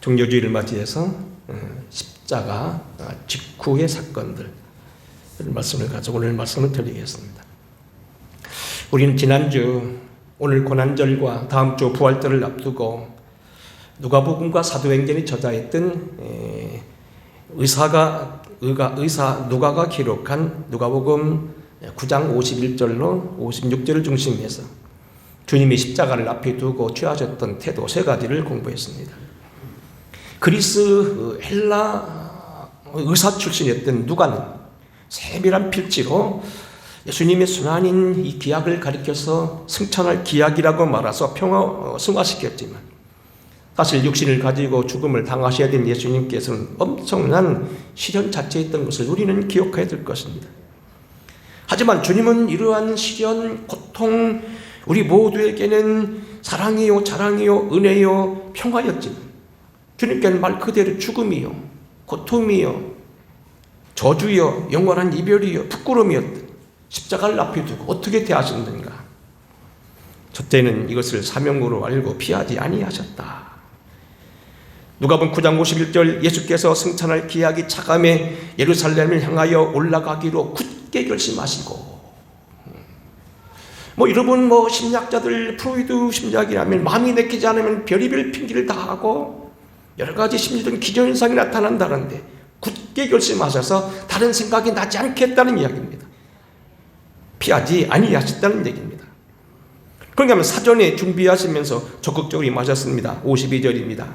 종료주의를 맞이해서 십자가 직후의 사건들 말씀을 가지고 오늘 말씀을 드리겠습니다. 우리는 지난주 오늘 고난절과 다음 주 부활절을 앞두고 누가복음과 사도행전이 저자했던 의사 누가가 기록한 누가복음 9장 51절로 56절을 중심해서 주님이 십자가를 앞에 두고 취하셨던 태도 세 가지를 공부했습니다. 그리스 헬라 의사 출신이었던 누가는 세밀한 필지로 예수님의 순환인 이 기약을 가리켜서 승천할 기약이라고 말해서 승화시켰지만 사실 육신을 가지고 죽음을 당하셔야 된 예수님께서는 엄청난 시련 자체였던 것을 우리는 기억해야 될 것입니다. 하지만 주님은 이러한 시련, 고통, 우리 모두에게는 사랑이요, 자랑이요, 은혜요, 평화였지만 주님께는 말 그대로 죽음이요, 고통이요, 저주요, 영원한 이별이요, 부끄러움이었던 십자가를 앞에 두고 어떻게 대하셨는가? 첫째는 이것을 사명으로 알고 피하지 아니하셨다. 누가복음 9장 51절 예수께서 승천할 기약이 차감해 예루살렘을 향하여 올라가기로 굳게 결심하시고 여러분 심리학자들 프로이드 심리학이라면 마음이 내키지 않으면 별의별 핑계를 다 하고 여러 가지 심리적인 기저현상이 나타난다는데 굳게 결심하셔서 다른 생각이 나지 않겠다는 이야기입니다. 피하지 아니하셨다는 얘기입니다. 그러니까 사전에 준비하시면서 적극적으로 임하셨습니다. 52절입니다.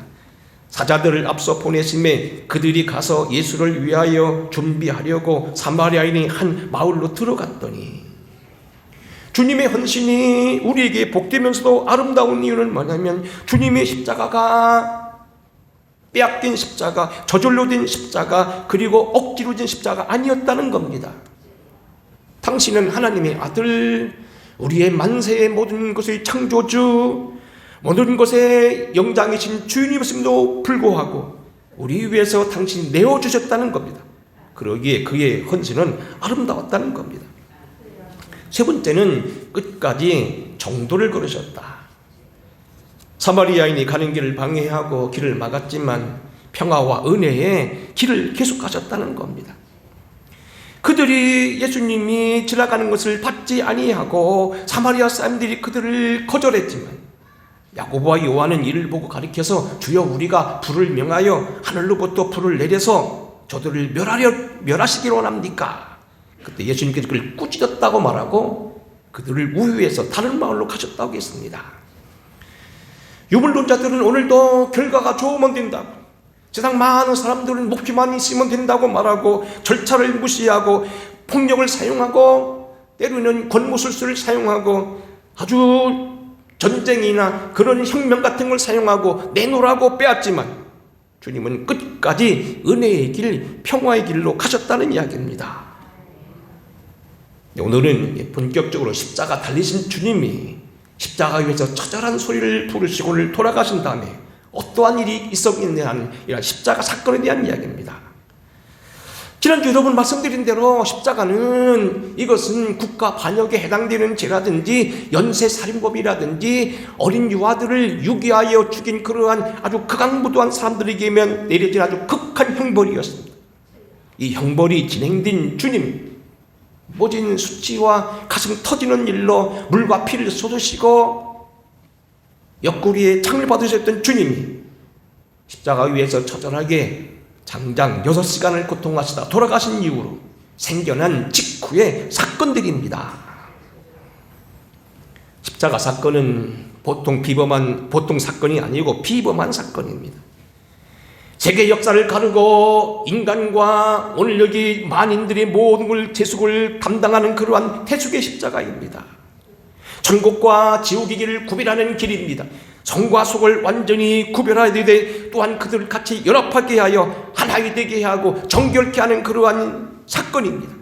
사자들을 앞서 보내심에 그들이 가서 예수를 위하여 준비하려고 사마리아인이 한 마을로 들어갔더니 주님의 헌신이 우리에게 복되면서도 아름다운 이유는 뭐냐면 주님의 십자가가 빼앗긴 십자가, 저절로 된 십자가, 그리고 억지로 된 십자가 아니었다는 겁니다. 당신은 하나님의 아들, 우리의 만세의 모든 것의 창조주, 모든 것의 영장이신 주인이었음에도 불구하고 우리 위해서 당신이 내어주셨다는 겁니다. 그러기에 그의 헌신은 아름다웠다는 겁니다. 세 번째는 끝까지 정도를 걸으셨다. 사마리아인이 가는 길을 방해하고 길을 막았지만 평화와 은혜의 길을 계속 가셨다는 겁니다. 그들이 예수님이 지나가는 것을 받지 아니하고 사마리아 사람들이 그들을 거절했지만 야고보와 요한은 이를 보고 가리켜서 주여 우리가 불을 명하여 하늘로부터 불을 내려서 저들을 멸하시기로 원합니까? 그때 예수님께서 그를 꾸짖었다고 말하고 그들을 우유해서 다른 마을로 가셨다고 했습니다. 유물론자들은 오늘도 결과가 좋으면 된다고, 세상 많은 사람들은 목표만 있으면 된다고 말하고 절차를 무시하고 폭력을 사용하고 때로는 권모술수를 사용하고 아주 전쟁이나 그런 혁명 같은 걸 사용하고 내놓으라고 빼앗지만 주님은 끝까지 은혜의 길, 평화의 길로 가셨다는 이야기입니다. 오늘은 본격적으로 십자가 달리신 주님이 십자가 위에서 처절한 소리를 부르시고 오늘 돌아가신 다음에 어떠한 일이 있었겠냐 하는 이런 십자가 사건에 대한 이야기입니다. 지난주 여러분 말씀드린 대로 십자가는 이것은 국가 반역에 해당되는 죄라든지 연쇄살인범이라든지 어린 유아들을 유기하여 죽인 그러한 아주 극악무도한 사람들에게만 내려진 아주 극한 형벌이었습니다. 이 형벌이 진행된 주님, 모진 수치와 가슴 터지는 일로 물과 피를 쏟으시고 옆구리에 창을 받으셨던 주님이 십자가 위에서 처절하게 장장 6시간을 고통하시다 돌아가신 이후로 생겨난 직후의 사건들입니다. 십자가 사건은 보통 사건이 아니고 비범한 사건입니다. 세계 역사를 가르고 인간과 오늘 여기 만인들의 모든 재숙을 감당하는 그러한 태숙의 십자가입니다. 천국과 지옥의 길을 구별하는 길입니다. 성과 속을 완전히 구별해야 되되 또한 그들을 같이 연합하게 하여 하나가 되게 하고 정결케 하는 그러한 사건입니다.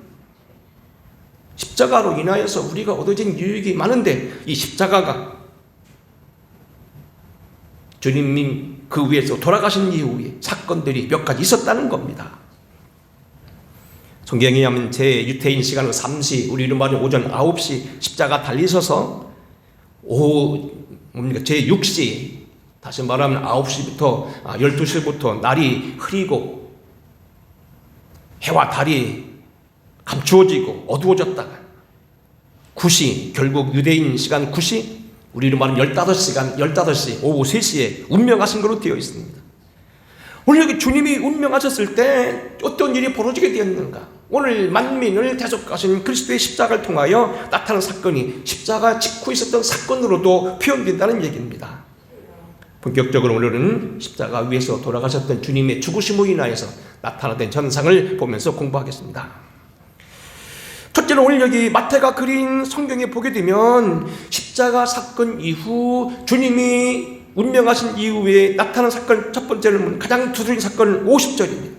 십자가로 인하여서 우리가 얻어진 유익이 많은데 이 십자가가 주님이 그 위에서 돌아가신 이후에 사건들이 몇 가지 있었다는 겁니다. 성경에 의하면 제 유태인 시간은 3시, 우리로 말하면 오전 9시 십자가 달리셔서 제6시 다시 말하면 9시부터 12시부터 날이 흐리고 해와 달이 감추어지고 어두워졌다가 9시, 결국 유대인 시간 9시, 우리로 말하면 15시, 오후 3시에 운명하신 것으로 되어 있습니다. 오늘 여기 주님이 운명하셨을 때 어떤 일이 벌어지게 되었는가? 오늘 만민을 대속하신 그리스도의 십자가를 통하여 나타난 사건이 십자가 직후 있었던 사건으로도 표현된다는 얘기입니다. 본격적으로 오늘은 십자가 위에서 돌아가셨던 주님의 죽으심으로 인하여서 나타나던 현상을 보면서 공부하겠습니다. 첫째로 오늘 여기 마태가 그린 성경에 보게 되면 십자가 사건 이후 주님이 운명하신 이후에 나타난 사건, 첫 번째는 가장 두드러진 사건은 50절입니다.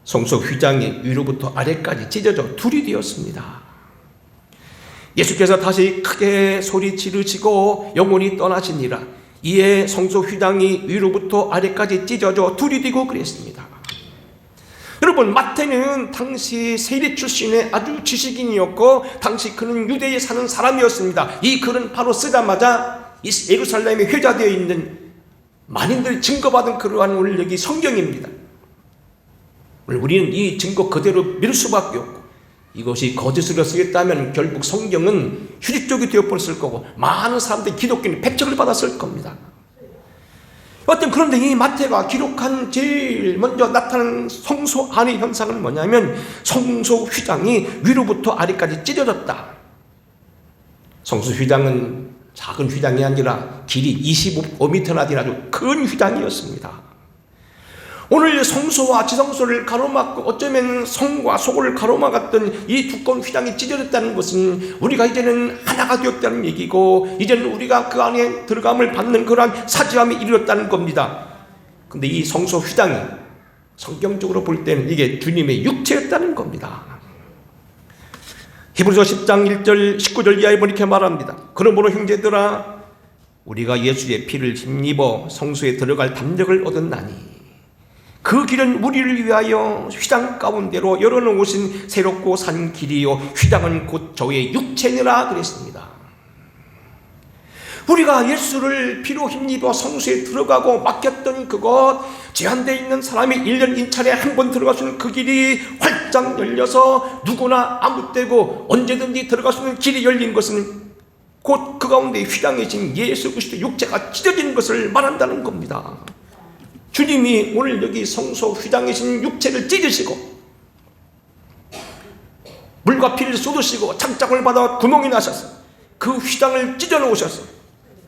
성소 휘장이 위로부터 아래까지 찢어져 둘이 되었습니다. 예수께서 다시 크게 소리 지르시고 영혼이 떠나시니라. 이에 성소 휘장이 위로부터 아래까지 찢어져 둘이 되고 그랬습니다. 여러분, 마태는 당시 세리 출신의 아주 지식인이었고 당시 그는 유대에 사는 사람이었습니다. 이 글은 바로 쓰자마자 이 예루살렘에 회자되어 있는 만인들이 증거받은 그러한 오늘 여기 성경입니다. 우리는 이 증거 그대로 믿을 수밖에 없고, 이것이 거짓으로 쓰였다면 결국 성경은 휴지 쪽이 되어버렸을 거고 많은 사람들이 기독교는 배척을 받았을 겁니다. 그런데 이 마태가 기록한 제일 먼저 나타난 성소 안의 현상은 뭐냐면 성소 휘장이 위로부터 아래까지 찢어졌다. 성소 휘장은 작은 휘장이 아니라 길이 25m나 되는 아주 큰 휘장이었습니다. 오늘 성소와 지성소를 가로막고 어쩌면 성과 속을 가로막았던 이 두꺼운 휘장이 찢어졌다는 것은 우리가 이제는 하나가 되었다는 얘기고, 이제는 우리가 그 안에 들어감을 받는 그러한 사지함이 이르렀다는 겁니다. 근데 이 성소 휘장이 성경적으로 볼 때는 이게 주님의 육체였다는 겁니다. 히브리서 10장 1절 19절 이하에 보니 이렇게 말합니다. 그러므로 형제들아, 우리가 예수의 피를 힘입어 성소에 들어갈 담력을 얻었나니 그 길은 우리를 위하여 휘장 가운데로 열어놓으신 새롭고 산 길이요 휘장은 곧 저의 육체니라 그랬습니다. 우리가 예수를 피로 힘입어 성소에 들어가고 막혔던 그곳, 제한되어 있는 사람이 1년 인차례 한 번 들어갈 수 있는 그 길이 활짝 열려서 누구나 아무 때고 언제든지 들어갈 수 있는 길이 열린 것은 곧 그 가운데 휘장이신 예수 그리스도의 육체가 찢어지는 것을 말한다는 겁니다. 주님이 오늘 여기 성소 휘장이신 육체를 찢으시고 물과 피를 쏟으시고 창작을 받아 구멍이 나셔서 그 휘장을 찢어 놓으셔서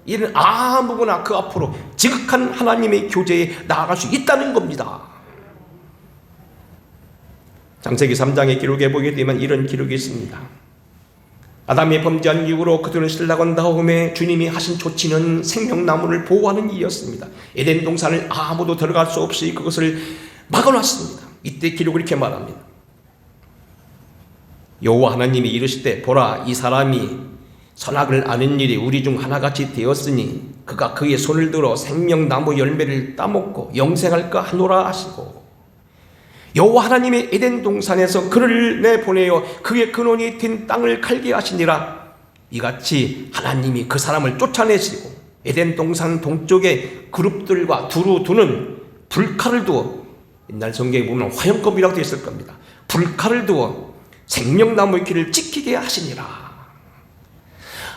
이는 아무거나 그 앞으로 지극한 하나님의 교제에 나아갈 수 있다는 겁니다. 창세기 3장의 기록에 보게 되면 이런 기록이 있습니다. 아담이 범죄한 이후로 그들은 신라곤 다음에 주님이 하신 조치는 생명나무를 보호하는 일이었습니다. 에덴 동산을 아무도 들어갈 수 없이 그것을 막아놨습니다. 이때 기록을 이렇게 말합니다. 여호와 하나님이 이르시되 보라, 이 사람이 선악을 아는 일이 우리 중 하나같이 되었으니 그가 그의 손을 들어 생명나무 열매를 따먹고 영생할까 하노라 하시고, 여호와 하나님의 에덴 동산에서 그를 내보내어 그의 근원이 된 땅을 갈게 하시니라. 이같이 하나님이 그 사람을 쫓아내시고 에덴 동산 동쪽에 그룹들과 두루 두는 불칼을 두어, 옛날 성경에 보면 화염검이라고 되어 있을 겁니다. 불칼을 두어 생명나무의 길을 지키게 하시니라.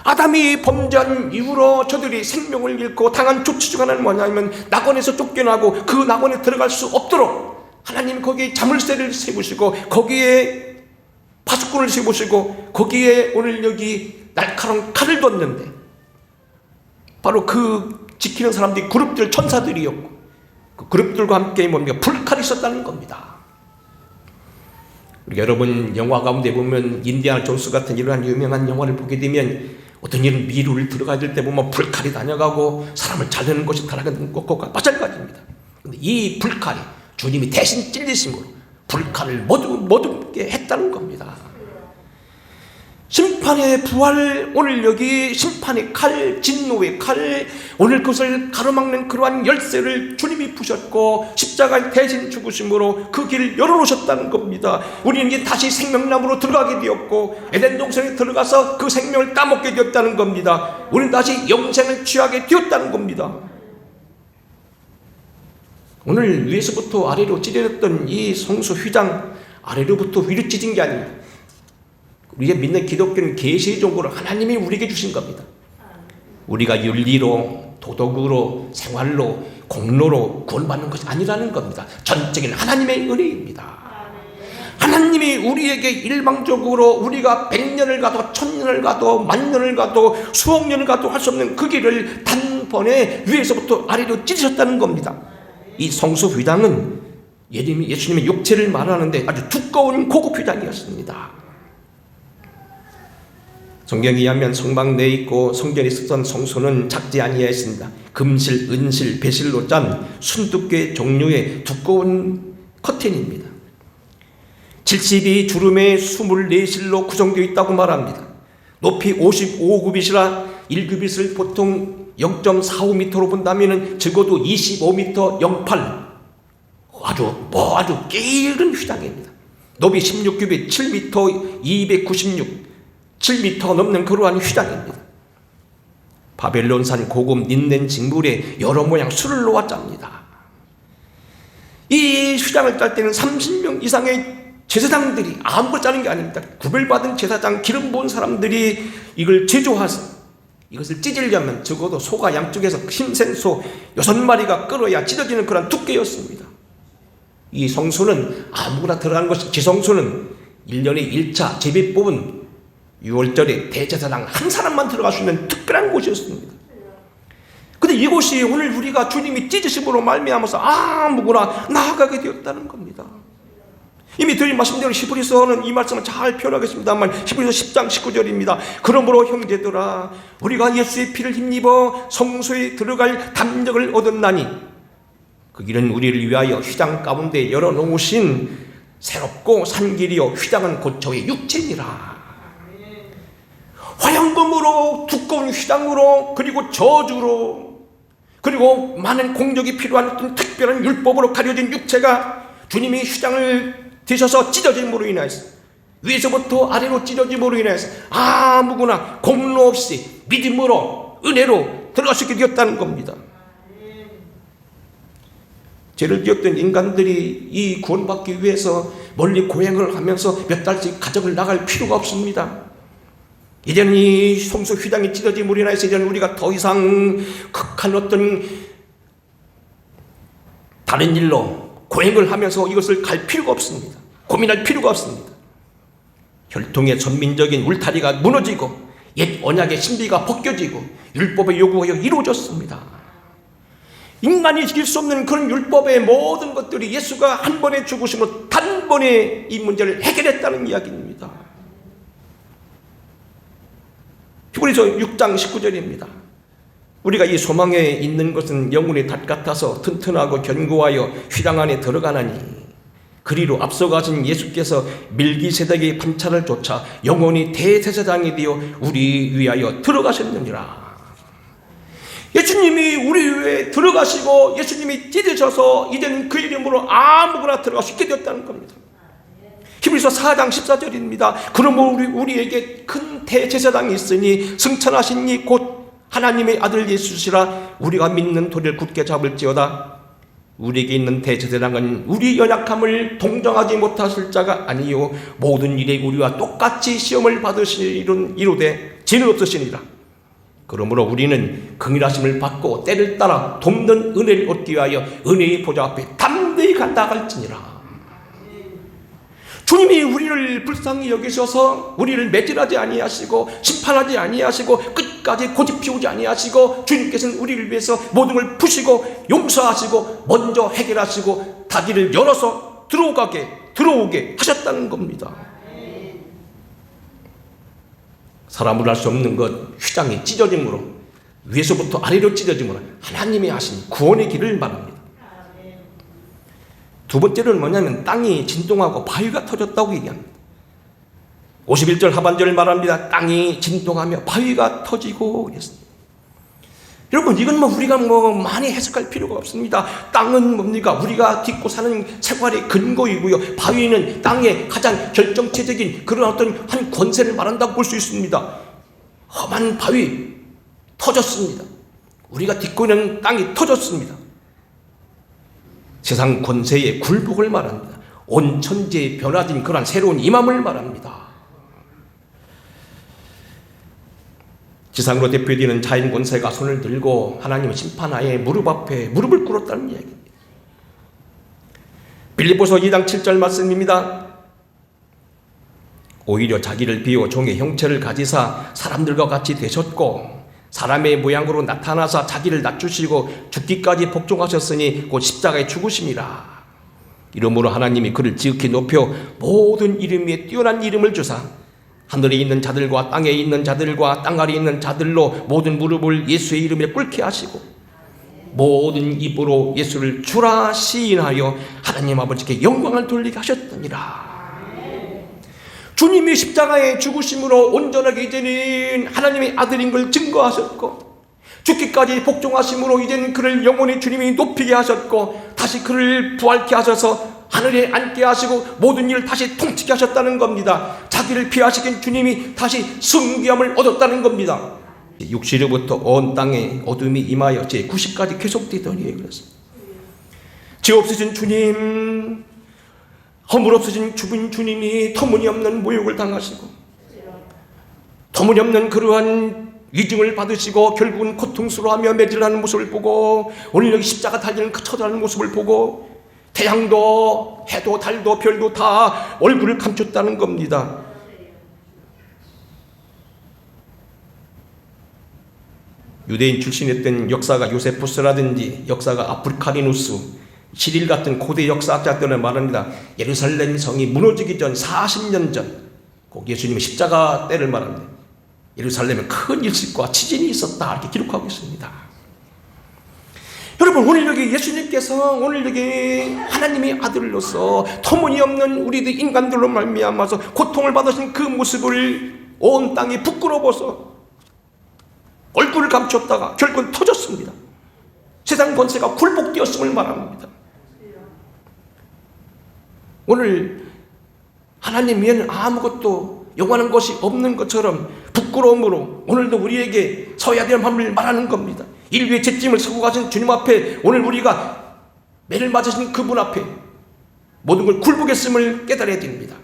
아담이 범죄한 이후로 저들이 생명을 잃고 당한 조치 중 하나는 뭐냐면 낙원에서 쫓겨나고 그 낙원에 들어갈 수 없도록 하나님 거기에 자물쇠를 세우시고 거기에 파수꾼을 세우시고 거기에 오늘 여기 날카로운 칼을 뒀는데 바로 그 지키는 사람들이 그룹들 천사들이었고 그 그룹들과 함께 뭡니까? 불칼이 있었다는 겁니다. 여러분 영화 가운데 보면 인디아나 존스 같은 이러한 유명한 영화를 보게 되면 어떤 일은 미루를 들어가야 될 때 보면 불칼이 다녀가고 사람을 자르는 것이 달아가는 것과 마찬가지입니다. 근데 이 불칼이 주님이 대신 찔리심으로 불칼을 머금게 했다는 겁니다. 심판의 부활, 오늘 여기 심판의 칼, 진노의 칼, 오늘 그것을 가로막는 그러한 열쇠를 주님이 부셨고 십자가에 대신 죽으심으로 그 길을 열어놓으셨다는 겁니다. 우리는 이제 다시 생명나무로 들어가게 되었고 에덴 동산에 들어가서 그 생명을 따먹게 되었다는 겁니다. 우리는 다시 영생을 취하게 되었다는 겁니다. 오늘 위에서부터 아래로 찢어졌던 이 성소 휘장, 아래로부터 위로 찢은 게 아닙니다. 우리가 믿는 기독교는 계시적으로 하나님이 우리에게 주신 겁니다. 우리가 윤리로, 도덕으로, 생활로, 공로로 구원받는 것이 아니라는 겁니다. 전적인 하나님의 은혜입니다. 하나님이 우리에게 일방적으로 우리가 100년을 가도 1000년을 가도 10,000년을 가도 수억 년을 가도 할 수 없는 그 길을 단번에 위에서부터 아래로 찢으셨다는 겁니다. 이 성소 휘장은 예수님의 육체를 말하는데 아주 두꺼운 고급 휘장이었습니다. 성경에 의하면 성막 내에 있고 성전에 있었던 성소는 작지 아니하였습니다. 금실, 은실, 배실로 짠 순두께 종류의 두꺼운 커튼입니다. 70이 주름에 24실로 구성되어 있다고 말합니다. 높이 55규빗이라 1규빗을 보통 0.45m로 본다면 적어도 25m 08, 아주 게으른 휘장입니다. 높이 16규빗 7m 296, 7m 넘는 그러한 휘장입니다. 바벨론산 고급 린넨 직물에 여러 모양 술을 놓아 짭니다. 이 휘장을 짤 때는 30명 이상의 제사장들이 아무것도 짜는 게 아닙니다. 구별받은 제사장, 기름 부은 사람들이 이걸 제조해서 이것을 찢으려면 적어도 소가 양쪽에서 힘센 소 6마리가 끌어야 찢어지는 그런 두께였습니다. 이 성소는 아무거나 들어가는 것이, 지성소는 1년에 1차 제비 뽑은 6월절에 대제사장 한 사람만 들어갈 수 있는 특별한 곳이었습니다. 근데 이곳이 오늘 우리가 주님이 찢으심으로 말미암아서 아무거나 나아가게 되었다는 겁니다. 이미 드린 말씀대로 히브리서는 이 말씀을 잘 표현하겠습니다만 히브리서 10장 19절입니다. 그러므로 형제들아 우리가 예수의 피를 힘입어 성소에 들어갈 담력을 얻었나니 그 길은 우리를 위하여 휘장 가운데 열어놓으신 새롭고 산 길이요 휘장은 곧 저의 육체니라. 화양금으로 두꺼운 휘장으로 그리고 저주로 그리고 많은 공적이 필요한 어떤 특별한 율법으로 가려진 육체가 주님이 휘장을 되셔서 찢어짐으로 인해서 위에서부터 아래로 찢어짐으로 인해서 아무거나 공로 없이 믿음으로 은혜로 들어갈 수 있게 되었다는 겁니다. 죄를 지었던 인간들이 이 구원받기 위해서 멀리 고행을 하면서 몇 달씩 가정을 나갈 필요가 없습니다. 이제는 이 성소 휘장이 찢어짐으로 인해서 이제는 우리가 더 이상 극한 어떤 다른 일로 고행을 하면서 이것을 갈 필요가 없습니다. 고민할 필요가 없습니다. 혈통의 전민적인 울타리가 무너지고 옛 언약의 신비가 벗겨지고 율법의 요구가 이루어졌습니다. 인간이 지킬 수 없는 그런 율법의 모든 것들이 예수가 한 번에 죽으심으로 단번에 이 문제를 해결했다는 이야기입니다. 히브리서 6장 19절입니다. 우리가 이 소망에 있는 것은 영혼의 닷 같아서 튼튼하고 견고하여 휘장 안에 들어가나니 그리로 앞서가신 예수께서 밀기세덱의 판차를 쫓아 영원히 대제사장이 되어 우리 위하여 들어가셨느니라. 예수님이 우리 위에 들어가시고 예수님이 찢으셔서 이제는 그 이름으로 아무거나 들어갈 수 있게 되었다는 겁니다. 히브리서 4장 14절입니다. 그러므로 우리에게 큰 대제사장이 있으니 승천하신 이 곧 하나님의 아들 예수시라. 우리가 믿는 도리를 굳게 잡을지어다. 우리에게 있는 대제사장은 우리 연약함을 동정하지 못하실 자가 아니요 모든 일에 우리와 똑같이 시험을 받으시이로되 죄는 없으시니라. 그러므로 우리는 긍휼하심을 받고 때를 따라 돕는 은혜를 얻기 위하여 은혜의 보좌 앞에 담대히 간다할지니라. 주님이 우리를 불쌍히 여기셔서 우리를 매질하지 아니하시고 심판하지 아니하시고 끝까지 고집 피우지 아니하시고 주님께서는 우리를 위해서 모든 걸 푸시고 용서하시고 먼저 해결하시고 다리를 열어서 들어오게 하셨다는 겁니다. 사람으로 할 수 없는 것 휘장이 찢어짐으로 위에서부터 아래로 찢어짐으로 하나님이 하신 구원의 길을 말합니다. 두 번째는 뭐냐면 땅이 진동하고 바위가 터졌다고 얘기합니다. 51절 하반절을 말합니다. 땅이 진동하며 바위가 터지고 그랬습니다. 여러분 이건 우리가 많이 해석할 필요가 없습니다. 땅은 뭡니까? 우리가 딛고 사는 생활의 근거이고요. 바위는 땅의 가장 결정체적인 그런 어떤 한 권세를 말한다고 볼 수 있습니다. 험한 바위 터졌습니다. 우리가 딛고 있는 땅이 터졌습니다. 세상 권세의 굴복을 말합니다. 온 천지에 변화된 그러한 새로운 임함을 말합니다. 지상으로 대표되는 자인 권세가 손을 들고 하나님의 심판하에 무릎 앞에 무릎을 꿇었다는 이야기입니다. 빌립보서 2장 7절 말씀입니다. 오히려 자기를 비워 종의 형체를 가지사 사람들과 같이 되셨고 사람의 모양으로 나타나사 자기를 낮추시고 죽기까지 복종하셨으니 곧 십자가에 죽으심이라. 이러므로 하나님이 그를 지극히 높여 모든 이름 위에 뛰어난 이름을 주사 하늘에 있는 자들과 땅에 있는 자들과 땅 아래에 있는 자들로 모든 무릎을 예수의 이름에 꿇게 하시고 모든 입으로 예수를 주라 시인하여 하나님 아버지께 영광을 돌리게 하셨느니라. 주님이 십자가에 죽으심으로 온전하게 이제는 하나님의 아들인 걸 증거하셨고 죽기까지 복종하심으로 이제는 그를 영원히 주님이 높이게 하셨고 다시 그를 부활케 하셔서 하늘에 앉게 하시고 모든 일을 다시 통치게 하셨다는 겁니다. 자기를 피하시긴 주님이 다시 승귀함을 얻었다는 겁니다. 육시로부터 온 땅에 어둠이 임하여 제90까지 계속되더니 그랬습니다. 죄 없으신 주님, 허물 없으신 죽은 주님이 터무니없는 모욕을 당하시고 터무니없는 그러한 위증을 받으시고 결국은 고통스러워하며 매질하는 모습을 보고 오늘 여기 십자가 달리는 그 처절한 모습을 보고 태양도 해도 달도 별도 다 얼굴을 감췄다는 겁니다. 유대인 출신이었던 역사가 요세푸스라든지 역사가 아프리카리누스, 시릴 같은 고대 역사학자들은 말합니다. 예루살렘 성이 무너지기 전 40년 전, 꼭 예수님의 십자가 때를 말합니다. 예루살렘에 큰 일식과 지진이 있었다 이렇게 기록하고 있습니다. 여러분, 오늘 여기 예수님께서 오늘 여기 하나님의 아들로서 터무니없는 우리들 인간들로 말미암아서 고통을 받으신 그 모습을 온 땅이 부끄러워서 얼굴을 감췄다가 결국은 터졌습니다. 세상 권세가 굴복되었음을 말합니다. 오늘 하나님 위에는 아무것도 영원한 것이 없는 것처럼 부끄러움으로 오늘도 우리에게 서야 될 마음을 말하는 겁니다. 인류의 죄짐을 서고 가신 주님 앞에 오늘 우리가 매를 맞으신 그분 앞에 모든 걸 굴복했음을 깨달아야 됩니다.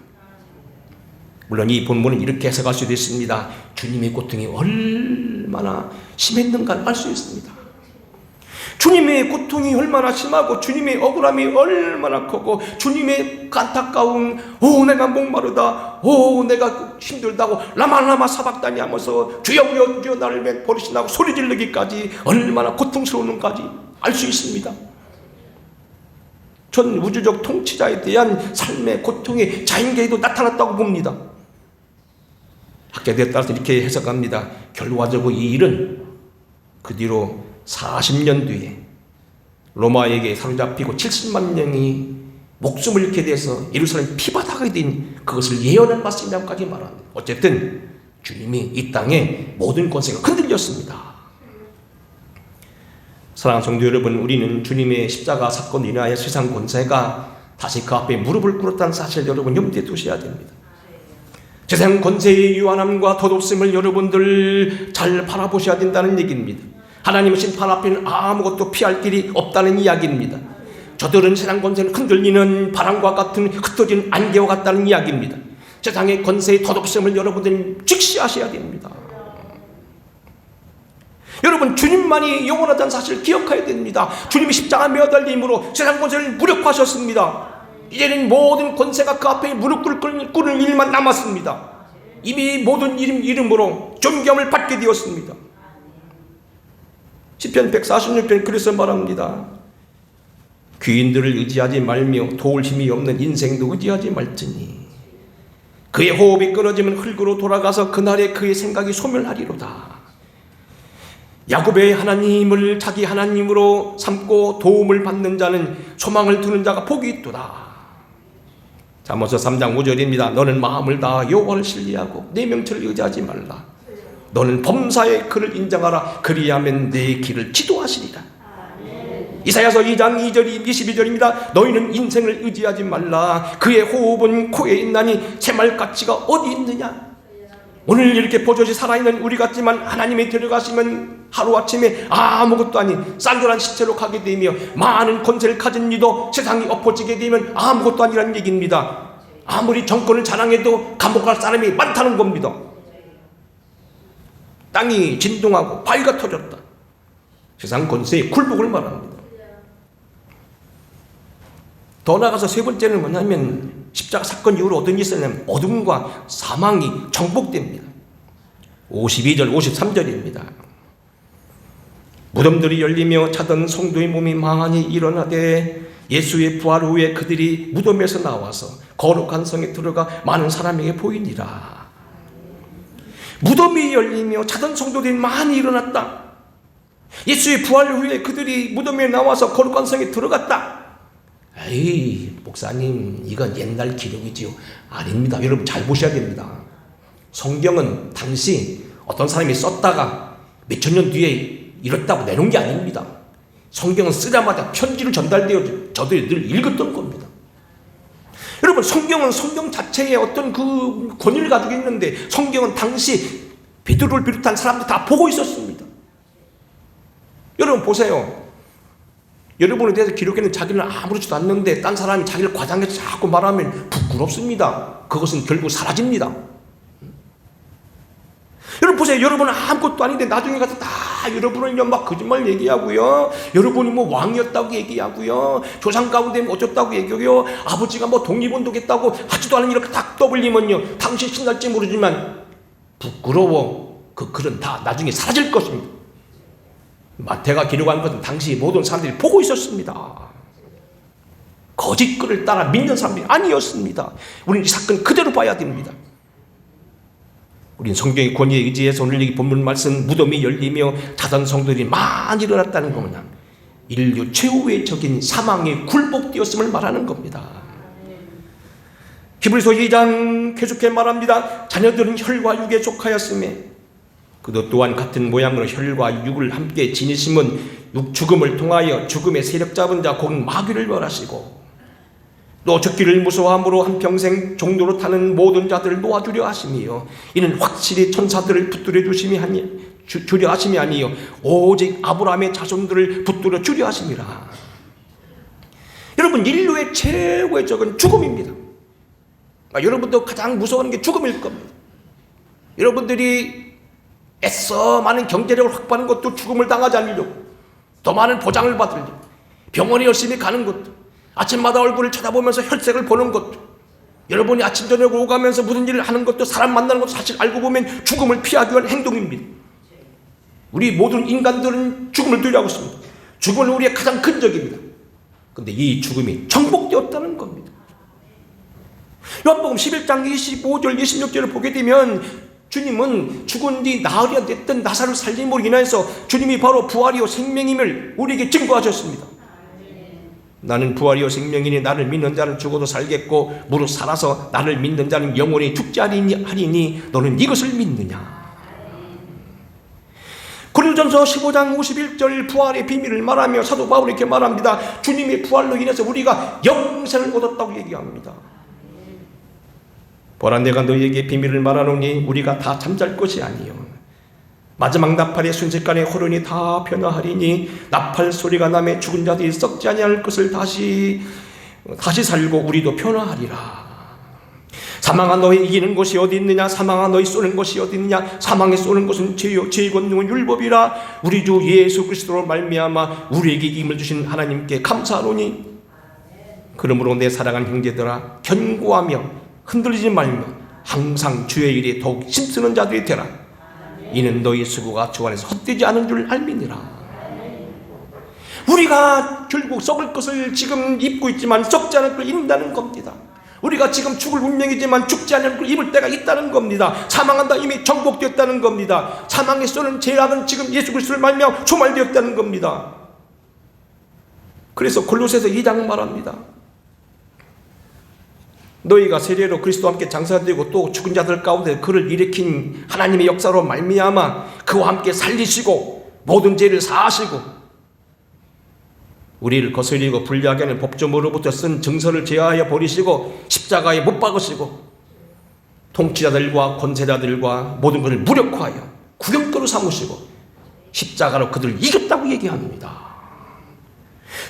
물론 이 본문은 이렇게 해석할 수도 있습니다. 주님의 고통이 얼마나 심했는가를 알 수 있습니다. 주님의 고통이 얼마나 심하고 주님의 억울함이 얼마나 크고 주님의 안타까움, 오 내가 목마르다, 오 내가 힘들다고 라마라마 사박다니 하면서 주여 주여 나를 왜 버리시나고 소리 지르기까지 얼마나 고통스러운지 알 수 있습니다. 전 우주적 통치자에 대한 삶의 고통이 자인계에도 나타났다고 봅니다. 학자들에 따라서 이렇게 해석합니다. 결과적으로 이 일은 그 뒤로 40년 뒤에 로마에게 사로잡히고 70만 명이 목숨을 잃게 돼서 예루살렘 피바다가 된 그것을 예언한 말씀이라고까지 말합니다. 어쨌든 주님이 이 땅에 모든 권세가 흔들렸습니다. 사랑하는 성도 여러분, 우리는 주님의 십자가 사건으로 인하여 세상 권세가 다시 그 앞에 무릎을 꿇었다는 사실 여러분 염두에 두셔야 됩니다. 세상 권세의 유한함과 덧없음을 여러분들 잘 바라보셔야 된다는 얘기입니다. 하나님의 심판 앞에는 아무것도 피할 길이 없다는 이야기입니다. 저들은 세상 권세는 흔들리는 바람과 같은 흩어진 안개와 같다는 이야기입니다. 세상의 권세의 덧없음을 여러분들은 직시하셔야 됩니다. 여러분, 주님만이 영원하다는 사실을 기억해야 됩니다. 주님이 십자가 매달림으로 세상 권세를 무력화하셨습니다. 이제는 모든 권세가 그 앞에 무릎 꿇을 일만 남았습니다. 이미 모든 이름으로 존경을 받게 되었습니다. 시편 146편 그래서 말합니다. 귀인들을 의지하지 말며 도울 힘이 없는 인생도 의지하지 말지니 그의 호흡이 끊어지면 흙으로 돌아가서 그날에 그의 생각이 소멸하리로다. 야곱의 하나님을 자기 하나님으로 삼고 도움을 받는 자는 소망을 두는 자가 복이 있도다. 잠언서 3장 5절입니다. 너는 마음을 다하 여호와를 신뢰하고 내 명철을 의지하지 말라. 너는 범사에 그를 인정하라. 그리하면 내 길을 지도하시리라. 이사야서 2장 2절 22절입니다. 너희는 인생을 의지하지 말라. 그의 호흡은 코에 있나니 새말가치가 어디 있느냐. 오늘 이렇게 버젓이 살아있는 우리 같지만 하나님이 데려가시면 하루아침에 아무것도 아닌 쌍결한 시체로 가게 되며 많은 권세를 가진 이도 세상이 엎어지게 되면 아무것도 아니라는 얘기입니다. 아무리 정권을 자랑해도 감옥 갈 사람이 많다는 겁니다. 땅이 진동하고 바위가 터졌다. 세상 권세의 굴복을 말합니다. 더 나아가서 세 번째는 뭐냐면 십자가 사건 이후로 어떤 일이 있었냐면 어둠과 사망이 정복됩니다. 52절 53절입니다. 무덤들이 열리며 자던 성도의 몸이 많이 일어나되 예수의 부활 후에 그들이 무덤에서 나와서 거룩한 성에 들어가 많은 사람에게 보이니라. 무덤이 열리며 자던 성도들이 많이 일어났다. 예수의 부활 후에 그들이 무덤에 나와서 거룩한 성에 들어갔다. 에이, 목사님, 이건 옛날 기록이지요. 아닙니다. 여러분 잘 보셔야 됩니다. 성경은 당시 어떤 사람이 썼다가 몇천 년 뒤에 이렇다고 내놓은 게 아닙니다. 성경은 쓰자마자 편지로 전달되어 저들이 늘 읽었던 겁니다. 여러분, 성경은 성경 자체에 어떤 그 권위를 가지고 있는데 성경은 당시 베드로를 비롯한 사람들 다 보고 있었습니다. 여러분 보세요. 여러분에 대해서 기록에는 자기는 아무렇지도 않는데 딴 사람이 자기를 과장해서 자꾸 말하면 부끄럽습니다. 그것은 결국 사라집니다. 여러분 보세요. 여러분은 아무것도 아닌데 나중에 가서 다 여러분은요 막 거짓말 얘기하고요. 여러분이 뭐 왕이었다고 얘기하고요. 조상 가운데 어쩌다고 얘기하고요. 아버지가 뭐 독립운동했다고 하지도 않은 이렇게 딱 떠벌리면요. 당신 신날지 모르지만 부끄러워. 그 글은 다 나중에 사라질 것입니다. 마태가 기록한 것은 당시 모든 사람들이 보고 있었습니다. 거짓 글을 따라 믿는 사람들이 아니었습니다. 우리는 이 사건 그대로 봐야 됩니다. 우린 성경의 권위에 의지해서 오늘 이 본문 말씀 무덤이 열리며 자던 성도들이 많이 일어났다는 겁니다. 인류 최후의 적인 사망에 굴복되었음을 말하는 겁니다. 히브리서 2장 계속해 말합니다. 자녀들은 혈과 육에 속하였으며 그도 또한 같은 모양으로 혈과 육을 함께 지니심은 죽음을 통하여 죽음의 세력 잡은 자 곧 마귀를 멸하시고 또 죽기를 무서워함으로 한평생 종로로 타는 모든 자들을 놓아주려 하심이요 이는 확실히 천사들을 붙들어 주려 하심이 아니요 오직 아브라함의 자손들을 붙들어 주려 하심이라. 여러분, 인류의 최고의 적은 죽음입니다. 여러분도 가장 무서워하는 게 죽음일 겁니다. 여러분들이 애써 많은 경제력을 확보하는 것도 죽음을 당하지 않으려고, 더 많은 보장을 받으려고, 병원에 열심히 가는 것도, 아침마다 얼굴을 쳐다보면서 혈색을 보는 것도, 여러분이 아침 저녁 오가면서 무슨 일을 하는 것도, 사람 만나는 것도 사실 알고 보면 죽음을 피하기 위한 행동입니다. 우리 모든 인간들은 죽음을 두려워하고 있습니다. 죽음은 우리의 가장 큰 적입니다. 그런데 이 죽음이 정복되었다는 겁니다. 요한복음 11장 25절 26절을 보게 되면 주님은 죽은 뒤 나흘이나 됐던 나사를 살림으로 인해서 주님이 바로 부활이요 생명임을 우리에게 증거하셨습니다. 나는 부활이요 생명이니 나를 믿는 자는 죽어도 살겠고 무릇 살아서 나를 믿는 자는 영원히 죽지 아니하리니 너는 이것을 믿느냐. 고린도전서 15장 51절 부활의 비밀을 말하며 사도 바울이 이렇게 말합니다. 주님의 부활로 인해서 우리가 영생을 얻었다고 얘기합니다. 보라, 내가 너희에게 비밀을 말하노니 우리가 다 잠잘 것이 아니요 마지막 나팔의 순식간에 호련이 다 변화하리니 나팔 소리가 나매 죽은 자들이 썩지 아니할 것을 다시 살고 우리도 변화하리라. 사망아, 너희 이기는 것이 어디 있느냐? 사망아, 너희 쏘는 것이 어디 있느냐? 사망에 쏘는 것은 죄요 죄의 권능은 율법이라. 우리 주 예수 그리스도로 말미암아 우리에게 이김을 주신 하나님께 감사하노니 그러므로 내 사랑하는 형제들아, 견고하며 흔들리지 말며 항상 주의 일에 더욱 힘쓰는 자들이 되라. 이는 너희 수고가 주 안에서 헛되지 않은 줄 알미니라. 우리가 결국 썩을 것을 지금 입고 있지만 썩지 않을 걸 입는다는 겁니다. 우리가 지금 죽을 운명이지만 죽지 않을 걸 입을 때가 있다는 겁니다. 사망한다 이미 정복되었다는 겁니다. 사망에 쏘는 죄악은 지금 예수 그리스도를 말미암아 소멸되었다는 겁니다. 그래서 골로새서 2장 말합니다. 너희가 세례로 그리스도와 함께 장사되고 또 죽은 자들 가운데 그를 일으킨 하나님의 역사로 말미암아 그와 함께 살리시고 모든 죄를 사하시고 우리를 거스리고 불리하게 하는 법조물로부터 쓴 증서를 제하여 버리시고 십자가에 못 박으시고 통치자들과 권세자들과 모든 것을 무력화하여 구경거로 삼으시고 십자가로 그들을 이겼다고 얘기합니다.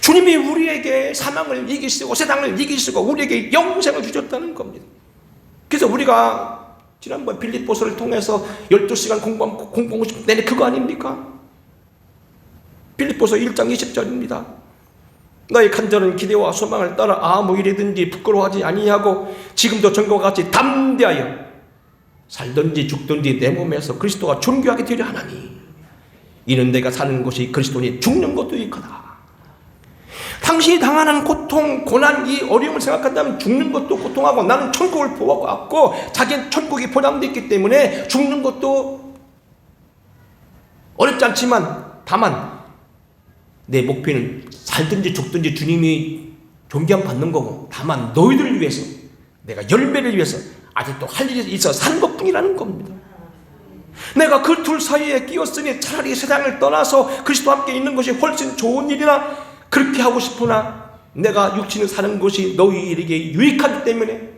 주님이 우리에게 사망을 이기시고 세상을 이기시고 우리에게 영생을 주셨다는 겁니다. 그래서 우리가 지난번 빌립보서를 통해서 12시간 공부하고 내내 그거 아닙니까? 빌립보서 1장 20절입니다. 너의 간절한 기대와 소망을 따라 아무 일이든지 부끄러워하지 아니하고 지금도 전과 같이 담대하여 살든지 죽든지 내 몸에서 그리스도가 존귀하게 되려 하나니 이는 내가 사는 것이 그리스도니 죽는 것도 이거다. 당신이 당하는 고통, 고난, 이 어려움을 생각한다면 죽는 것도 고통하고 나는 천국을 보았고 자기는 천국이 보장되어 있기 때문에 죽는 것도 어렵지 않지만 다만 내 목표는 살든지 죽든지 주님이 존귀함 받는 거고 다만 너희들을 위해서 내가 열매를 위해서 아직도 할 일이 있어 사는 것뿐이라는 겁니다. 내가 그 둘 사이에 끼었으니 차라리 세상을 떠나서 그리스도와 함께 있는 것이 훨씬 좋은 일이나 그렇게 하고 싶으나 내가 육신을 사는 것이 너희에게 유익하기 때문에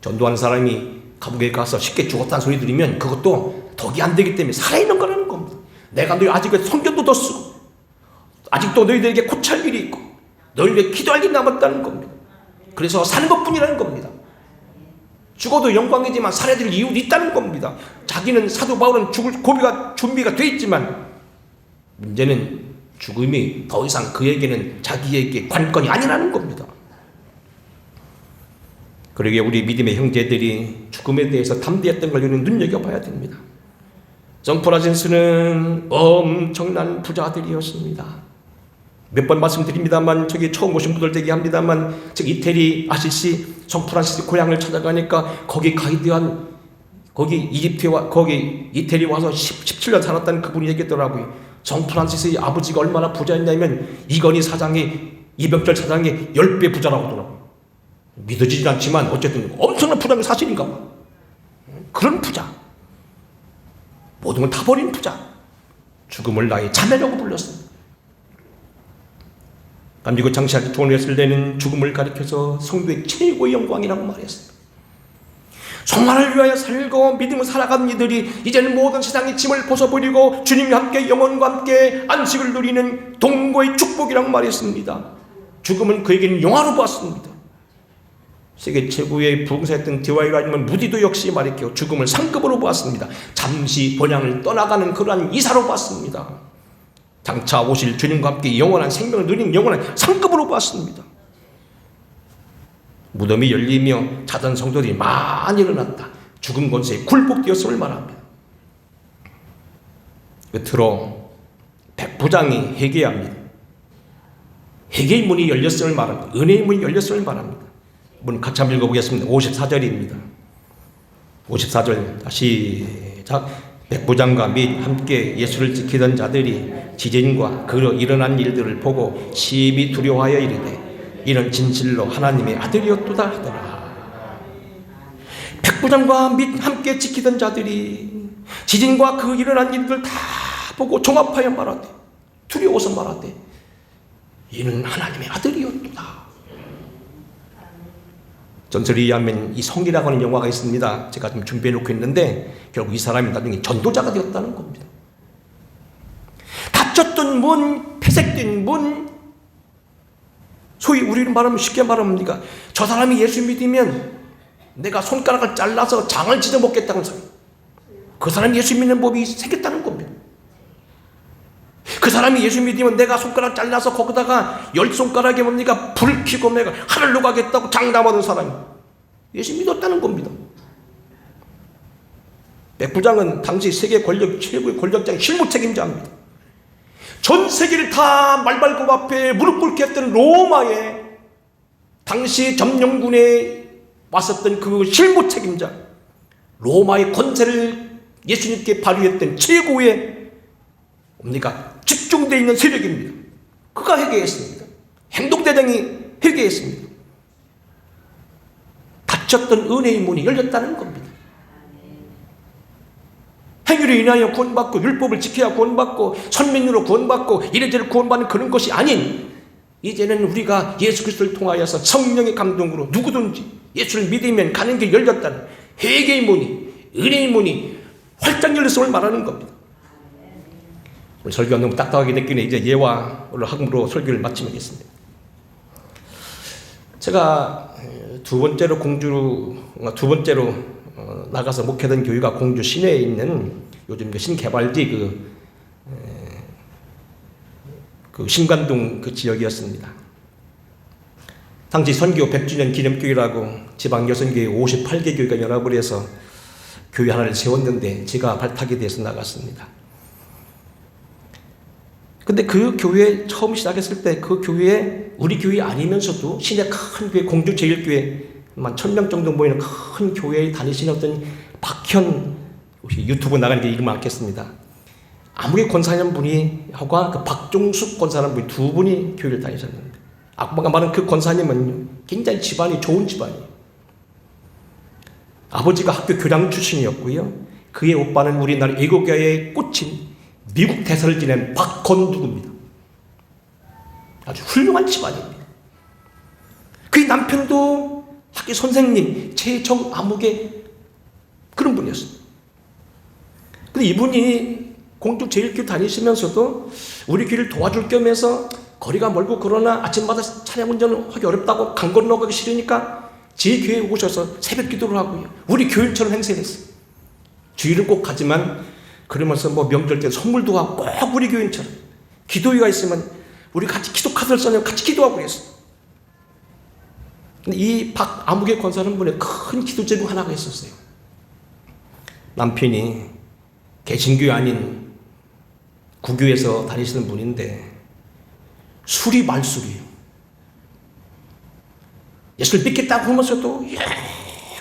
전도하는 사람이 감옥에 가서 쉽게 죽었다는 소리 들으면 그것도 덕이 안 되기 때문에 살아있는 거라는 겁니다. 내가 너희 아직 성경도 더 쓰고 아직도 너희들에게 고찰 일이 있고 너희에게 기도할 일이 남았다는 겁니다. 그래서 사는 것뿐이라는 겁니다. 죽어도 영광이지만 살아야 될 이유도 있다는 겁니다. 자기는 사도 바울은 죽을 고비가 준비가 돼 있지만 문제는 죽음이 더 이상 그에게는 자기에게 관건이 아니라는 겁니다. 그러기에 우리 믿음의 형제들이 죽음에 대해서 담대했던 걸 우리는 눈여겨봐야 됩니다. 정프라젠스는 엄청난 부자들이었습니다. 몇 번 말씀드립니다만 저기 처음 오신 분들 얘기합니다만 즉 이태리 아시시 성프란시스 고향을 찾아가니까 거기 가이드한 거기 이집트와 거기 이태리 와서 17년 살았다는 그분이 얘기했더라고요. 성프란시스의 아버지가 얼마나 부자였냐면 이건희 사장이 이병철 사장이 10배 부자라고 하더라고요. 믿어지진 않지만 어쨌든 엄청난 부자는 사실인가 봐. 그런 부자, 모든 걸 다 버린 부자, 죽음을 나의 자매라고 불렀습니다. 남미국 장시할 돈을 했을 때는 죽음을 가리켜서 성도의 최고의 영광이라고 말했습니다. 성화를 위하여 살고 믿음을 살아가는 이들이 이제는 모든 세상의 짐을 벗어버리고 주님과 함께 영혼과 함께 안식을 누리는 동거의 축복이라고 말했습니다. 죽음은 그에게는 영화로 보았습니다. 세계 최고의 부흥사였던 디와이라는 무디도 역시 말했기에 죽음을 상급으로 보았습니다. 잠시 본향을 떠나가는 그러한 이사로 봤습니다. 장차 오실 주님과 함께 영원한 생명을 누리는 영원한 상급으로 봤습니다. 무덤이 열리며 자던 성도들이 많이 일어났다. 죽음 권세에 굴복되었음을 말합니다. 끝으로 백부장이 회개합니다. 회개의 문이 열렸음을 말합니다. 은혜의 문이 열렸음을 말합니다. 문 같이 한번 읽어보겠습니다. 54절입니다. 54절 시작. 백부장과 및 함께 예수를 지키던 자들이 지진과 그로 일어난 일들을 보고 심히 두려워하여 이르되 이는 진실로 하나님의 아들이었도다 하더라. 백부장과 및 함께 지키던 자들이 지진과 그 일어난 일들 다 보고 종합하여 말하되 두려워서 말하되 이는 하나님의 아들이었도다. 전설에 의하면 이 성이라고 하는 영화가 있습니다. 제가 좀 준비해 놓고 있는데 결국 이 사람이 나중에 전도자가 되었다는 겁니다. 닫혔던 문, 폐색된 문, 소위 우리는 말하면 쉽게 말합니다. 저 사람이 예수 믿으면 내가 손가락을 잘라서 장을 찢어 먹겠다는 소리. 그 사람이 예수 믿는 법이 생겼다는 겁니다. 그 사람이 예수 믿으면 내가 손가락 잘라서 거기다가 10손가락에 뭡니까 불 켜고 내가 하늘로 가겠다고 장담하는 사람이 예수 믿었다는 겁니다. 백부장은 당시 세계 권력 최고의 권력자인 실무 책임자입니다. 전 세계를 다 말발굽 앞에 무릎 꿇게 했던 로마의 당시 점령군에 왔었던 그 실무 책임자, 로마의 권세를 예수님께 발휘했던 최고의 뭡니까 집중되어 있는 세력입니다. 그가 회개했습니다. 행동대장이 회개했습니다. 닫혔던 은혜의 문이 열렸다는 겁니다. 행위로 인하여 구원받고 율법을 지켜야 구원받고 선민으로 구원받고 이래저래 구원받는 그런 것이 아닌 이제는 우리가 예수 그리스도를 통하여서 성령의 감동으로 누구든지 예수를 믿으면 가는 길 열렸다는 회개의 문이, 은혜의 문이 활짝 열렸음을 말하는 겁니다. 오늘 설교가 너무 딱딱하게 느끼네. 이제 예와 오늘 학문으로 설교를 마치겠습니다. 제가 두 번째로 나가서 목회던 교회가 공주 시내에 있는 요즘 신개발지 그 신관동 그 지역이었습니다. 당시 선교 100주년 기념교회라고 지방 여성교회 58개 교회가 연합을 해서 교회 하나를 세웠는데 제가 발탁이 돼서 나갔습니다. 근데 그 교회 처음 시작했을 때 그 교회에 우리 교회 아니면서도 시내 큰 교회 공주 제일교회 한 1000명 정도 모이는 큰 교회에 다니시는 어떤 박현, 혹시 유튜브 나가는 게 이름 않겠습니다. 아무개 권사님 분이 하고 그 박종숙 권사님 분이 두 분이 교회를 다니셨는데 아까 말한 그 권사님은 굉장히 집안이 좋은 집안이에요. 아버지가 학교 교장 출신이었고요. 그의 오빠는 우리나라 애국가의 꽃인 미국 대사를 지낸 박건두입니다. 아주 훌륭한 집안입니다. 그의 남편도 학교 선생님, 최정 아무개 그런 분이었습니다. 근데 이분이 공주 제일교회 다니시면서도 우리 교회를 도와줄 겸해서 거리가 멀고 그러나 아침마다 차량 운전하기 어렵다고 강 건너가기 싫으니까 제 교회에 오셔서 새벽 기도를 하고요. 우리 교인처럼 행세를 했어요. 주일은 꼭 가지만 그러면서 뭐 명절 때 선물도 하고 꼭 우리 교인처럼 기도회가 있으면 우리 같이 기도 카드를 써내고 같이 기도하고 그랬어요. 근데 이 박아무개 권사님 분의 큰 기도 제목 하나가 있었어요. 남편이 개신교회 아닌 구교에서 다니시는 분인데 술이 말술이에요. 예수를 믿겠다고 하면서도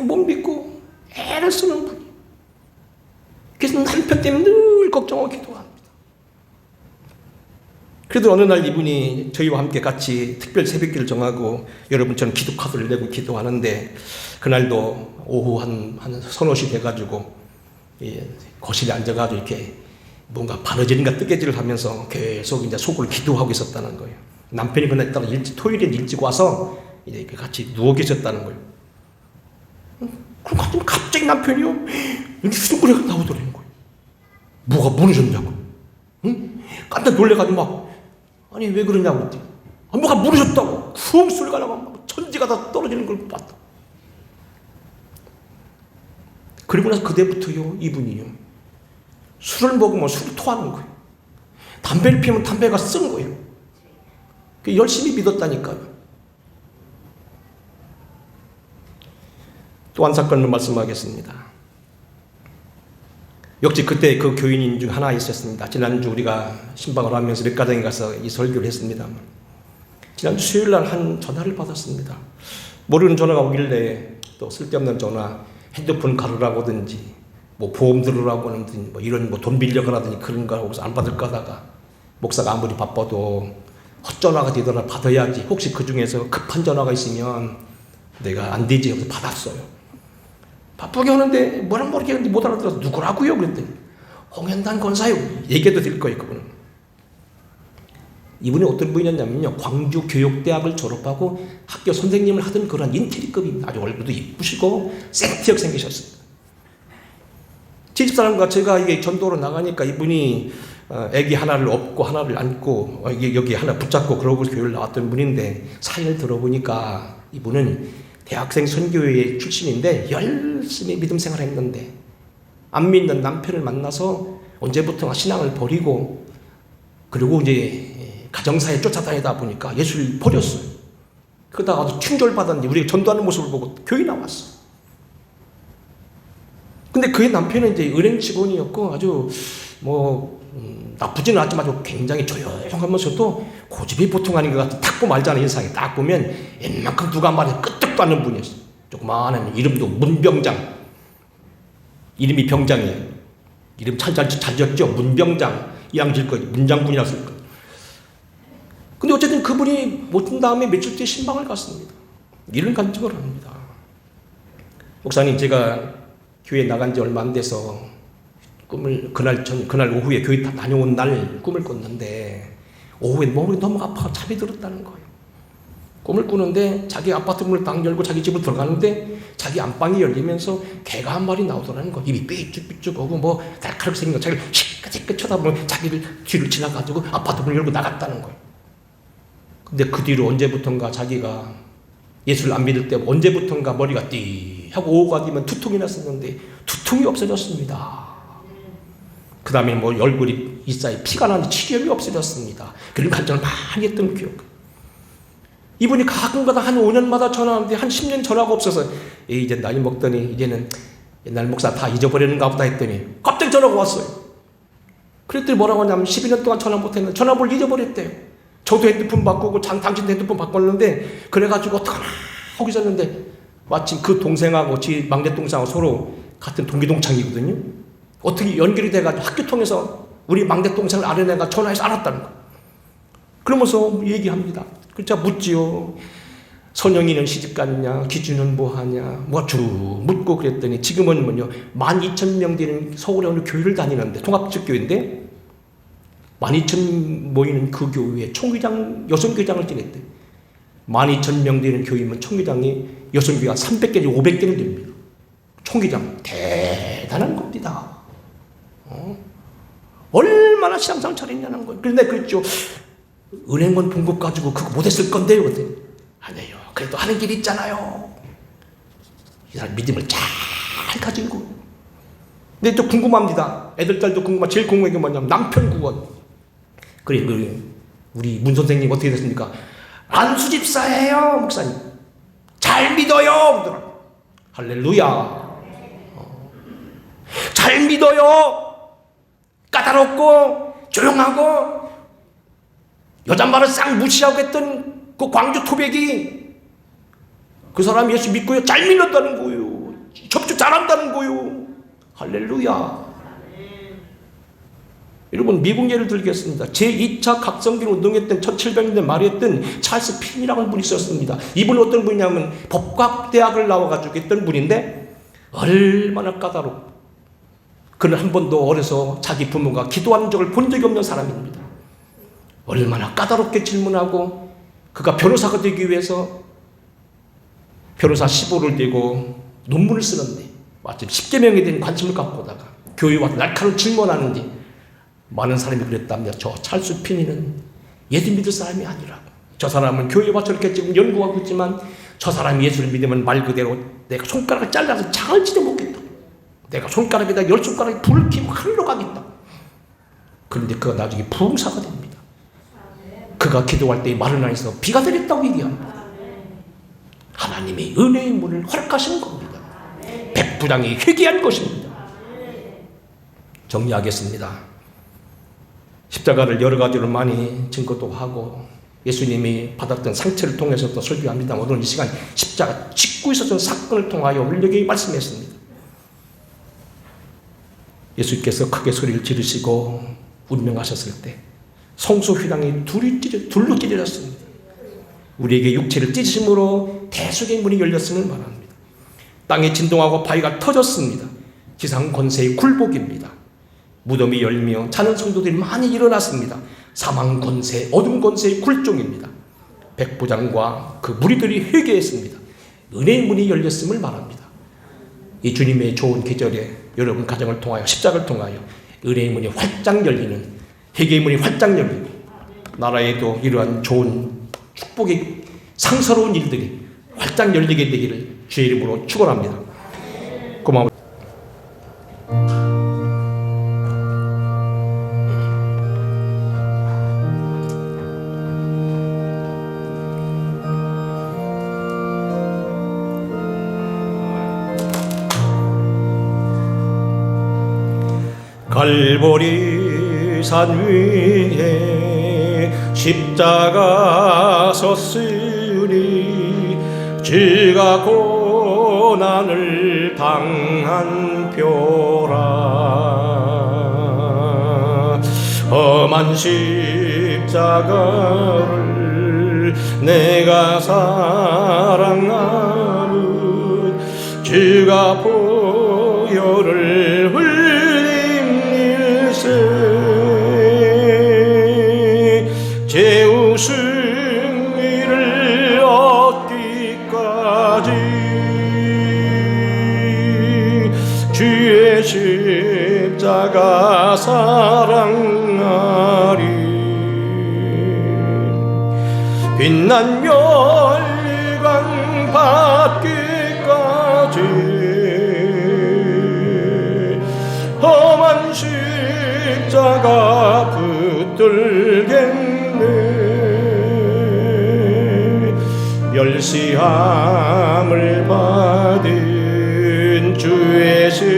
못 믿고 애를 쓰는 분이에요. 그래서 남편 때문에 늘 걱정하고 기도합니다. 그래도 어느 날 이분이 저희와 함께 같이 특별 새벽기를 정하고 여러분처럼 기도 카드를 내고 기도하는데 그날도 오후 한 서너 시 돼가지고 거실에 앉아가지고 이렇게 뭔가 바느질인가 뜨개질을 하면서 계속 이제 속으로 기도하고 있었다는 거예요. 남편이 그날 따라 토요일에 일찍 와서 이제 같이 누워 계셨다는 거예요. 그럼 갑자기 남편이요, 여기 휴대폰이 나오더라는 거예요. 뭐가 무너졌냐고. 응? 깜짝 놀래가지고 막, 아니 왜 그러냐고 그랬더니, 뭐가 무너졌다고. 쿵 소리가 나고 천지가 다 떨어지는 걸 봤다. 그리고 나서 그때부터요, 이분이요, 술을 먹으면 술을 토하는 거예요. 담배를 피우면 담배가 쓴 거예요. 열심히 믿었다니까요. 또 한 사건을 말씀하겠습니다. 역시 그때 그 교인인 중 하나 있었습니다. 지난주 우리가 신방을 하면서 몇 가정에 가서 이 설교를 했습니다. 지난주 수요일 날 한 전화를 받았습니다. 모르는 전화가 오길래 또 쓸데없는 전화, 핸드폰 가르라고 하든지 뭐 보험 들으라고 하든지 뭐 이런 뭐 돈 빌려가라든지 그런 거 하고서 안 받을까 하다가 목사가 아무리 바빠도 헛전화가 되더라 받아야지. 혹시 그 중에서 급한 전화가 있으면 내가 안 되지 하면서 받았어요. 바쁘게 오는데 뭐라 모르겠는데 못 알아들어서 누구라고요? 그랬더니 홍현단 권사요. 얘기해도 될 거예요. 그분은. 이분이 어떤 분이었냐면요, 광주교육대학을 졸업하고 학교 선생님을 하던 그런 인테리급입니다. 아주 얼굴도 이쁘시고 생티하게 생기셨습니다. 제 집사람과 제가 이게 전도로 나가니까 이분이 애기 하나를 업고 하나를 안고 여기 하나 붙잡고 그러고 교회를 나왔던 분인데 사연을 들어보니까 이분은 대학생 선교회 출신인데 열심히 믿음 생활을 했는데 안 믿는 남편을 만나서 언제부턴가 신앙을 버리고 그리고 이제 가정사에 쫓아다니다 보니까 예수를 버렸어요. 그러다가 아주 충절받았는데 우리가 전도하는 모습을 보고 교회 나왔어. 근데 그의 남편은 이제 은행 직원이었고 아주 나쁘지는 않지만 아주 굉장히 조용하면서도 고집이 보통 아닌 것 같아. 딱 보면 알잖아. 인상이 딱 보면 웬만큼 누가 말해 끄떡도 않는 분이었어. 조그마한 이름도 문병장. 이름이 병장이에요. 이름 잘 지었죠. 문병장. 이양질 거 문장군이라고 쓸 거. 근데 어쨌든 그분이 못한 다음에 며칠 뒤에 신방을 갔습니다. 이런 간증을 합니다. 목사님, 제가 교회 나간 지 얼마 안 돼서 그날 오후에 교회 다녀온 날 꿈을 꿨는데 오후에 몸이 너무 아파서 잠이 들었다는 거예요. 꿈을 꾸는데 자기 아파트 문을 딱 열고 자기 집으로 들어가는데 자기 안방이 열리면서 개가 한 마리 나오더라는 거. 입이 삐쭉삐쭉하고 뭐 날카롭게 생긴 거. 자기를 시끄럽게 쳐다보면 자기를 뒤를 지나가지고 아파트 문을 열고 나갔다는 거예요. 근데 그 뒤로 언제부턴가 자기가 예수를 안 믿을 때 언제부턴가 머리가 띠 하고 오후가 되면 두통이 났었는데 두통이 없어졌습니다. 그 다음에 뭐 얼굴이 이사이 피가 나는데 치료염이 없어졌습니다. 그런 간증을 많이 했던 기억. 이분이 가끔가다 한 5년마다 전화하는데 한 10년 전화가 없어서 이제 나이 먹더니 이제는 옛날 목사 다 잊어버리는가 보다 했더니 갑자기 전화가 왔어요. 그랬더니 뭐라고 하냐면 12년 동안 전화 못했는데 전화번호를 잊어버렸대요. 저도 핸드폰 바꾸고 당신도 핸드폰 바꿨는데 그래가지고 어떡하나 하고 있었는데 마침 그 동생하고 지 막내 동생하고 서로 같은 동기동창이거든요. 어떻게 연결이 돼가지고 학교 통해서 우리 막내 동생을 아는 애가 전화해서 알았다는 거예요. 그러면서 얘기합니다. 제가 묻지요. 선영이는 시집 갔냐? 기준은 뭐하냐? 뭐 쭉 묻고 그랬더니 지금은 뭐냐 12,000명 되는 서울에 어느 교회를 다니는데 통합적 교회인데 12,000 모이는 그 교회에 총회장 여성교장을 지냈대. 12,000명 되는 교회면 총회장이 여성교회가 300개, 500개는 됩니다. 총회장 대단한 겁니다. 얼마나 신앙생활 잘했냐는 거예요. 그런데 그랬죠. 은행원 봉급 가지고 그거 못했을 건데요. 그랬더니 아니에요. 그래도 하는 길이 있잖아요. 이 사람 믿음을 잘 가지고. 근데 또 궁금합니다. 애들 딸도 궁금한. 제일 궁금한 게 뭐냐면 남편 구원. 그래 우리 문 선생님 어떻게 됐습니까? 안수집사예요 목사님. 잘 믿어요. 할렐루야. 잘 믿어요. 까다롭고 조용하고 여자 말을 싹 무시하고 했던 그 광주 토백이 그 사람 예수 믿고요. 잘 믿었다는 거예요. 접촉 잘한다는 거예요. 할렐루야. 여러분 미국 예를 들겠습니다. 제2차 각성기 운동회 때 1700년대 말에 했던 찰스 핀이라는 분이 있었습니다. 이분은 어떤 분이냐면 법과대학을 나와가지고 했던 분인데 얼마나 까다롭고 그는 한 번도 어려서 자기 부모가 기도하는 적을 본 적이 없는 사람입니다. 얼마나 까다롭게 질문하고 그가 변호사가 되기 위해서 변호사 15를 대고 논문을 쓰는데 마침 10계명에 대한 관심을 갖고 오다가 교회 와서 날카로운 질문하는데 많은 사람이 그랬답니다. 저 찰스 피니는 예수 믿을 사람이 아니라고. 저 사람은 교회 와서 저렇게 지금 연구하고 있지만 저 사람이 예수를 믿으면 말 그대로 내가 손가락을 잘라서 창을 찢어 먹겠다. 내가 손가락에다 10손가락에 불을 켜고 하늘로 가겠다. 그런데 그가 나중에 부흥사가 됩니다. 그가 기도할 때 말을 안 해서 비가 내렸다고 얘기합니다. 하나님의 은혜의 문을 허락하신 겁니다. 백부장이 회개한 것입니다. 정리하겠습니다. 십자가를 여러 가지로 많이 증거도 하고 예수님이 받았던 상처를 통해서도 설교합니다. 오늘 이 시간 십자가 짓고 있었던 사건을 통하여 우리에게 말씀했습니다. 예수께서 크게 소리를 지르시고 운명하셨을 때 성소 휘랑이 둘로 찢어졌습니다. 우리에게 육체를 찢으심으로 대속의 문이 열렸음을 말합니다. 땅이 진동하고 바위가 터졌습니다. 지상 권세의 굴복입니다. 무덤이 열며 자는 성도들이 많이 일어났습니다. 사망 권세, 어둠 권세의 굴종입니다. 백부장과 그 무리들이 회개했습니다. 은혜의 문이 열렸음을 말합니다. 이 주님의 좋은 계절에 여러분 가정을 통하여 십자가를 통하여 은혜의 문이 활짝 열리는 회개의 문이 활짝 열리고 나라에도 이러한 좋은 축복의 상서로운 일들이 활짝 열리게 되기를 주의 이름으로 축원합니다. 고마워요. 갈보리 산 위에 십자가 섰으니 주가 고난을 당한 표라. 험한 십자가를 내가 사랑하는 주가 보혈을 제 우승리를 십자가 사랑하리. 빛난 멸관 받기까지 험한 십자가 붙들겠네. 멸시함을 받은 주의 십자가에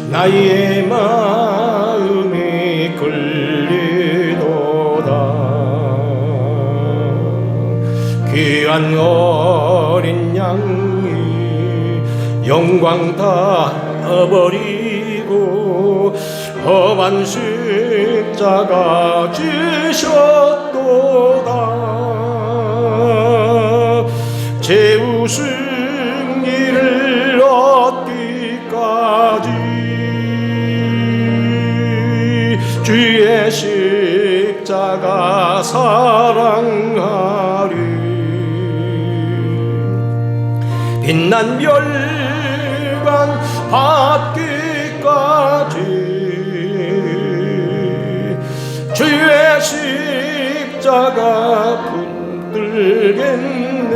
나의 마음이 끌리도다. 귀한 어린 양이 영광 다 버리고 험한 십자가 지셨도다. 제 우승리를 얻기까지 주의 십자가 사랑하리. 빛난 멸관 받기까지 주의 십자가 붙들겠네.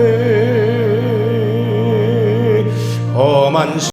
험한